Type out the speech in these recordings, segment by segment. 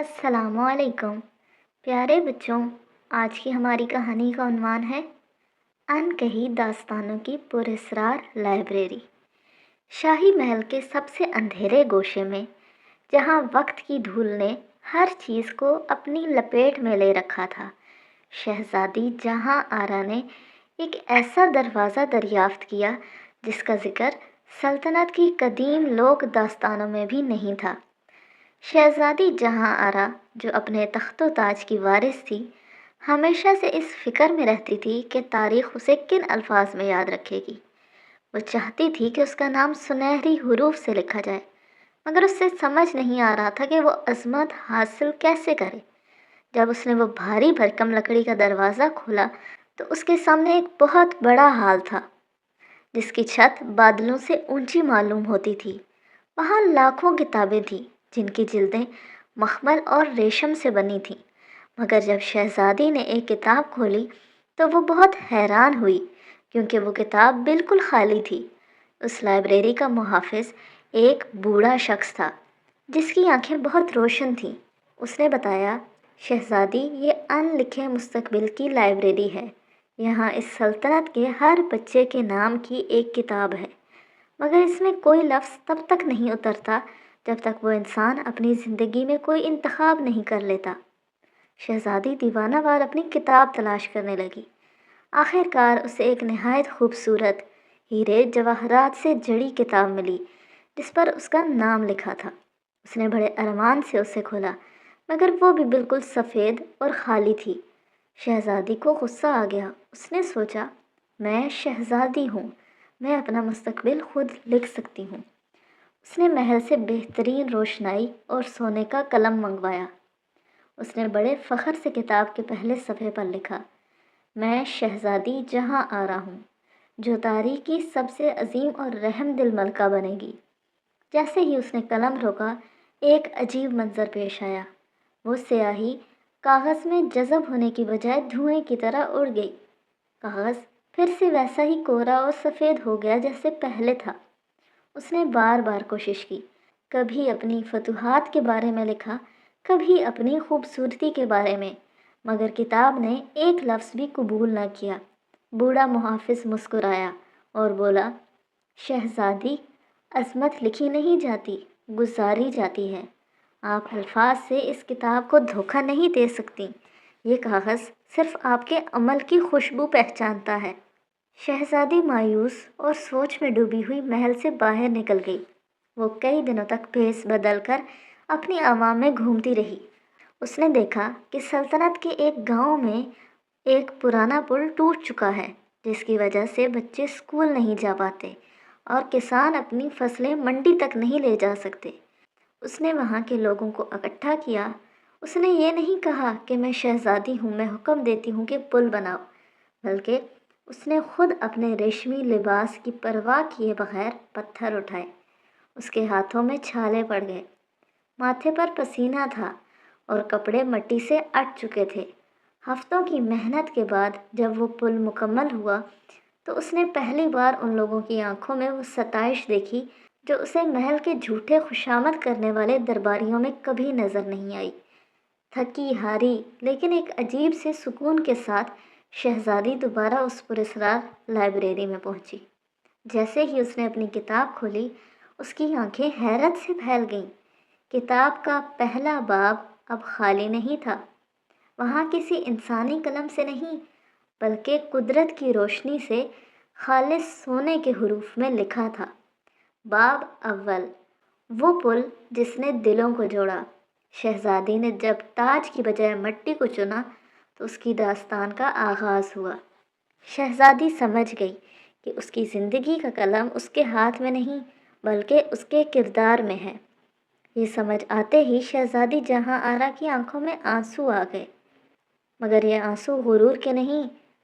السلام علیکم پیارے بچوں، آج کی ہماری کہانی کا عنوان ہے ان کہی داستانوں کی پراسرار لائبریری۔ شاہی محل کے سب سے اندھیرے گوشے میں، جہاں وقت کی دھول نے ہر چیز کو اپنی لپیٹ میں لے رکھا تھا، شہزادی جہاں آرا نے ایک ایسا دروازہ دریافت کیا جس کا ذکر سلطنت کی قدیم لوک داستانوں میں بھی نہیں تھا۔ شہزادی جہاں آرا، جو اپنے تخت و تاج کی وارث تھی، ہمیشہ سے اس فکر میں رہتی تھی کہ تاریخ اسے کن الفاظ میں یاد رکھے گی۔ وہ چاہتی تھی کہ اس کا نام سنہری حروف سے لکھا جائے، مگر اس سے سمجھ نہیں آ رہا تھا کہ وہ عظمت حاصل کیسے کرے۔ جب اس نے وہ بھاری بھرکم لکڑی کا دروازہ کھولا تو اس کے سامنے ایک بہت بڑا ہال تھا، جس کی چھت بادلوں سے اونچی معلوم ہوتی تھی۔ وہاں لاکھوں کتابیں تھیں جن کی جلدیں مخمل اور ریشم سے بنی تھیں، مگر جب شہزادی نے ایک کتاب کھولی تو وہ بہت حیران ہوئی، کیونکہ وہ کتاب بالکل خالی تھی۔ اس لائبریری کا محافظ ایک بوڑھا شخص تھا جس کی آنکھیں بہت روشن تھیں۔ اس نے بتایا، شہزادی، یہ ان لکھے مستقبل کی لائبریری ہے۔ یہاں اس سلطنت کے ہر بچے کے نام کی ایک کتاب ہے، مگر اس میں کوئی لفظ تب تک نہیں اترتا جب تک وہ انسان اپنی زندگی میں کوئی انتخاب نہیں کر لیتا۔ شہزادی دیوانہ وار اپنی کتاب تلاش کرنے لگی۔ آخر کار اسے ایک نہایت خوبصورت ہیرے جواہرات سے جڑی کتاب ملی جس پر اس کا نام لکھا تھا۔ اس نے بڑے ارمان سے اسے کھولا، مگر وہ بھی بالکل سفید اور خالی تھی۔ شہزادی کو غصہ آ گیا۔ اس نے سوچا، میں شہزادی ہوں، میں اپنا مستقبل خود لکھ سکتی ہوں۔ اس نے محل سے بہترین روشنائی اور سونے کا قلم منگوایا۔ اس نے بڑے فخر سے کتاب کے پہلے صفحے پر لکھا، میں شہزادی جہاں آرا ہوں، جو تاریخ کی سب سے عظیم اور رحم دل ملکہ بنے گی۔ جیسے ہی اس نے قلم روکا، ایک عجیب منظر پیش آیا۔ وہ سیاہی کاغذ میں جذب ہونے کی بجائے دھوئیں کی طرح اڑ گئی۔ کاغذ پھر سے ویسا ہی کوڑا اور سفید ہو گیا جیسے پہلے تھا۔ اس نے بار بار کوشش کی، کبھی اپنی فتوحات کے بارے میں لکھا، کبھی اپنی خوبصورتی کے بارے میں، مگر کتاب نے ایک لفظ بھی قبول نہ کیا۔ بوڑھا محافظ مسکرایا اور بولا، شہزادی، عظمت لکھی نہیں جاتی، گزاری جاتی ہے۔ آپ الفاظ سے اس کتاب کو دھوکہ نہیں دے سکتی۔ یہ کاغذ صرف آپ کے عمل کی خوشبو پہچانتا ہے۔ شہزادی مایوس اور سوچ میں ڈوبی ہوئی محل سے باہر نکل گئی۔ وہ کئی دنوں تک بھیس بدل کر اپنی عوام میں گھومتی رہی۔ اس نے دیکھا کہ سلطنت کے ایک گاؤں میں ایک پرانا پل ٹوٹ چکا ہے، جس کی وجہ سے بچے اسکول نہیں جا پاتے اور کسان اپنی فصلیں منڈی تک نہیں لے جا سکتے۔ اس نے وہاں کے لوگوں کو اکٹھا کیا۔ اس نے یہ نہیں کہا کہ میں شہزادی ہوں، میں حکم دیتی ہوں کہ پل بناؤ، بلکہ اس نے خود اپنے ریشمی لباس کی پرواہ کیے بغیر پتھر اٹھائے۔ اس کے ہاتھوں میں چھالے پڑ گئے، ماتھے پر پسینہ تھا اور کپڑے مٹی سے اٹ چکے تھے۔ ہفتوں کی محنت کے بعد جب وہ پل مکمل ہوا تو اس نے پہلی بار ان لوگوں کی آنکھوں میں وہ ستائش دیکھی جو اسے محل کے جھوٹے خوشامد کرنے والے درباریوں میں کبھی نظر نہیں آئی۔ تھکی ہاری لیکن ایک عجیب سے سکون کے ساتھ شہزادی دوبارہ اس پراسرار لائبریری میں پہنچی۔ جیسے ہی اس نے اپنی کتاب کھولی، اس کی آنکھیں حیرت سے پھیل گئیں۔ کتاب کا پہلا باب اب خالی نہیں تھا۔ وہاں کسی انسانی قلم سے نہیں، بلکہ قدرت کی روشنی سے خالص سونے کے حروف میں لکھا تھا، باب اول، وہ پل جس نے دلوں کو جوڑا۔ شہزادی نے جب تاج کی بجائے مٹی کو چنا تو اس کی داستان کا آغاز ہوا۔ شہزادی سمجھ گئی کہ اس کی زندگی کا قلم اس کے ہاتھ میں نہیں بلکہ اس کے کردار میں ہے۔ یہ سمجھ آتے ہی شہزادی جہاں آرا کی آنکھوں میں آنسو آ گئے، مگر یہ آنسو غرور کے نہیں،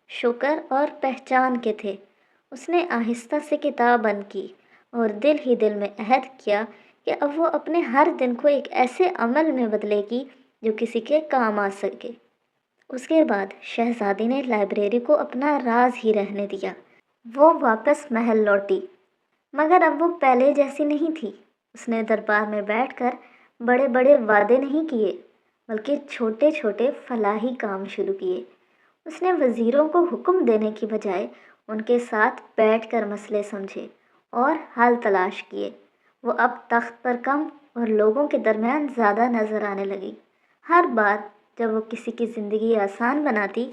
شکر اور پہچان کے تھے۔ اس نے آہستہ سے کتاب بند کی اور دل ہی دل میں عہد کیا کہ اب وہ اپنے ہر دن کو ایک ایسے عمل میں بدلے گی جو کسی کے کام آ سکے۔ اس کے بعد شہزادی نے لائبریری کو اپنا راز ہی رہنے دیا۔ وہ واپس محل لوٹی، مگر اب وہ پہلے جیسی نہیں تھی۔ اس نے دربار میں بیٹھ کر بڑے بڑے وعدے نہیں کیے، بلکہ چھوٹے چھوٹے فلاحی کام شروع کیے۔ اس نے وزیروں کو حکم دینے کی بجائے ان کے ساتھ بیٹھ کر مسئلے سمجھے اور حل تلاش کیے۔ وہ اب تخت پر کم اور لوگوں کے درمیان زیادہ نظر آنے لگی۔ ہر بار جب وہ کسی کی زندگی آسان بناتی،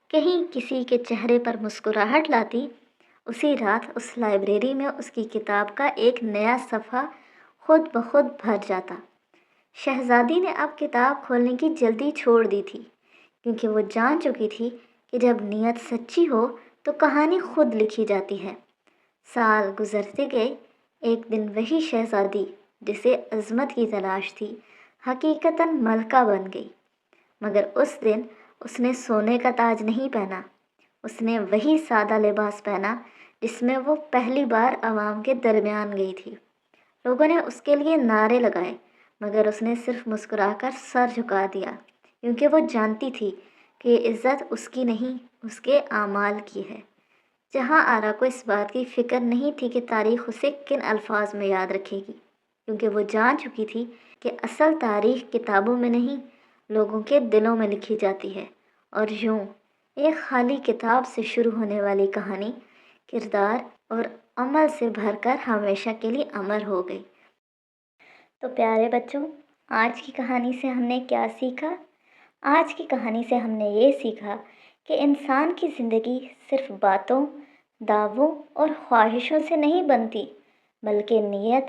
کہیں کسی کے چہرے پر مسکراہٹ لاتی، اسی رات اس لائبریری میں اس کی کتاب کا ایک نیا صفحہ خود بخود بھر جاتا۔ شہزادی نے اب کتاب کھولنے کی جلدی چھوڑ دی تھی، کیونکہ وہ جان چکی تھی کہ جب نیت سچی ہو تو کہانی خود لکھی جاتی ہے۔ سال گزرتے گئے۔ ایک دن وہی شہزادی جسے عظمت کی تلاش تھی حقیقتاً ملکہ بن گئی، مگر اس دن اس نے سونے کا تاج نہیں پہنا۔ اس نے وہی سادہ لباس پہنا جس میں وہ پہلی بار عوام کے درمیان گئی تھی۔ لوگوں نے اس کے لیے نعرے لگائے، مگر اس نے صرف مسکرا کر سر جھکا دیا، کیونکہ وہ جانتی تھی کہ یہ عزت اس کی نہیں، اس کے اعمال کی ہے۔ جہاں آرا کو اس بات کی فکر نہیں تھی کہ تاریخ اسے کن الفاظ میں یاد رکھے گی، کیونکہ وہ جان چکی تھی کہ اصل تاریخ کتابوں میں نہیں، لوگوں کے دلوں میں لکھی جاتی ہے۔ اور یوں ایک خالی کتاب سے شروع ہونے والی کہانی کردار اور عمل سے بھر کر ہمیشہ کے لیے امر ہو گئی۔ تو پیارے بچوں، آج کی کہانی سے ہم نے کیا سیکھا؟ آج کی کہانی سے ہم نے یہ سیکھا کہ انسان کی زندگی صرف باتوں، دعووں اور خواہشوں سے نہیں بنتی، بلکہ نیت،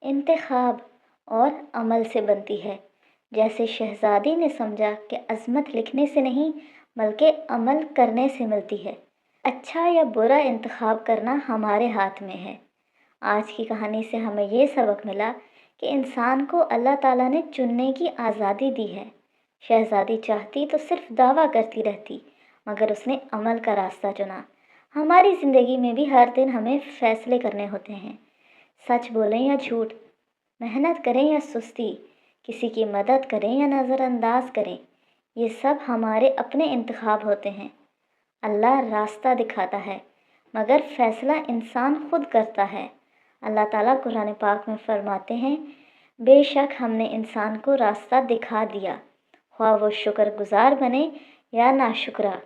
انتخاب اور عمل سے بنتی ہے۔ جیسے شہزادی نے سمجھا کہ عظمت لکھنے سے نہیں بلکہ عمل کرنے سے ملتی ہے۔ اچھا یا برا انتخاب کرنا ہمارے ہاتھ میں ہے۔ آج کی کہانی سے ہمیں یہ سبق ملا کہ انسان کو اللہ تعالیٰ نے چننے کی آزادی دی ہے۔ شہزادی چاہتی تو صرف دعویٰ کرتی رہتی، مگر اس نے عمل کا راستہ چنا۔ ہماری زندگی میں بھی ہر دن ہمیں فیصلے کرنے ہوتے ہیں، سچ بولیں یا جھوٹ، محنت کریں یا سستی، کسی کی مدد کریں یا نظر انداز کریں۔ یہ سب ہمارے اپنے انتخاب ہوتے ہیں۔ اللہ راستہ دکھاتا ہے، مگر فیصلہ انسان خود کرتا ہے۔ اللہ تعالیٰ قرآن پاک میں فرماتے ہیں، بے شک ہم نے انسان کو راستہ دکھا دیا، خواہ وہ شکر گزار بنے یا ناشکرا۔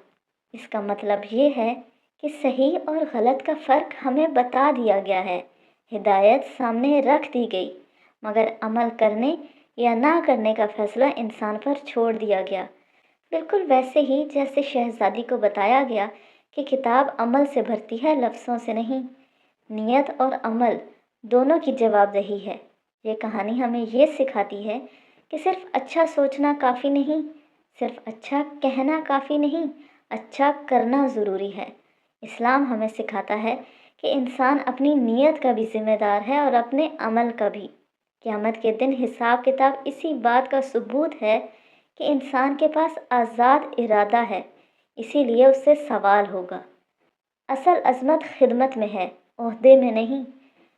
اس کا مطلب یہ ہے کہ صحیح اور غلط کا فرق ہمیں بتا دیا گیا ہے، ہدایت سامنے رکھ دی گئی، مگر عمل کرنے یا نہ کرنے کا فیصلہ انسان پر چھوڑ دیا گیا۔ بالکل ویسے ہی جیسے شہزادی کو بتایا گیا کہ کتاب عمل سے بھرتی ہے، لفظوں سے نہیں۔ نیت اور عمل دونوں کی جواب دہی ہے۔ یہ کہانی ہمیں یہ سکھاتی ہے کہ صرف اچھا سوچنا کافی نہیں، صرف اچھا کہنا کافی نہیں، اچھا کرنا ضروری ہے۔ اسلام ہمیں سکھاتا ہے کہ انسان اپنی نیت کا بھی ذمہ دار ہے اور اپنے عمل کا بھی۔ قیامت کے دن حساب کتاب اسی بات کا ثبوت ہے کہ انسان کے پاس آزاد ارادہ ہے، اسی لیے اس سے سوال ہوگا۔ اصل عظمت خدمت میں ہے، عہدے میں نہیں۔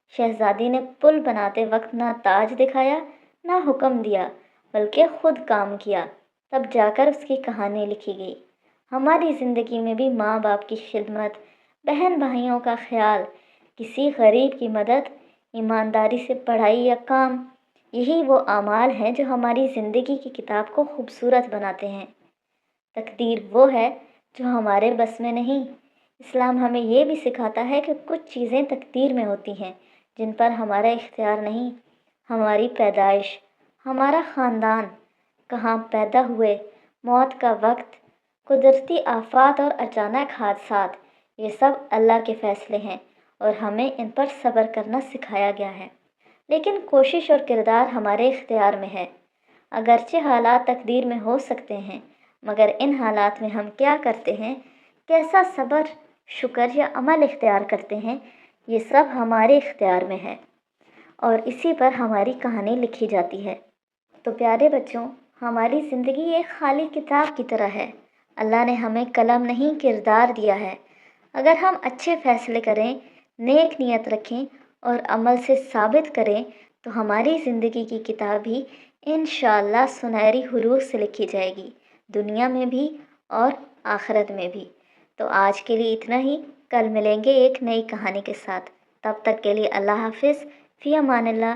شہزادی نے پل بناتے وقت نہ تاج دکھایا، نہ حکم دیا، بلکہ خود کام کیا، تب جا کر اس کی کہانی لکھی گئی۔ ہماری زندگی میں بھی ماں باپ کی خدمت، بہن بھائیوں کا خیال، کسی غریب کی مدد، ایمانداری سے پڑھائی یا کام، یہی وہ اعمال ہیں جو ہماری زندگی کی کتاب کو خوبصورت بناتے ہیں۔ تقدیر وہ ہے جو ہمارے بس میں نہیں۔ اسلام ہمیں یہ بھی سکھاتا ہے کہ کچھ چیزیں تقدیر میں ہوتی ہیں جن پر ہمارا اختیار نہیں۔ ہماری پیدائش، ہمارا خاندان، کہاں پیدا ہوئے، موت کا وقت، قدرتی آفات اور اچانک حادثات، یہ سب اللہ کے فیصلے ہیں اور ہمیں ان پر صبر کرنا سکھایا گیا ہے۔ لیکن کوشش اور کردار ہمارے اختیار میں ہے۔ اگرچہ حالات تقدیر میں ہو سکتے ہیں، مگر ان حالات میں ہم کیا کرتے ہیں، کیسا صبر، شکر یا عمل اختیار کرتے ہیں، یہ سب ہمارے اختیار میں ہے اور اسی پر ہماری کہانی لکھی جاتی ہے۔ تو پیارے بچوں، ہماری زندگی ایک خالی کتاب کی طرح ہے۔ اللہ نے ہمیں قلم نہیں کردار دیا ہے۔ اگر ہم اچھے فیصلے کریں، نیک نیت رکھیں اور عمل سے ثابت کریں تو ہماری زندگی کی کتاب بھی انشاءاللہ سنہری حروف سے لکھی جائے گی، دنیا میں بھی اور آخرت میں بھی۔ تو آج کے لیے اتنا ہی، کل ملیں گے ایک نئی کہانی کے ساتھ۔ تب تک کے لیے اللہ حافظ، فی امان اللہ۔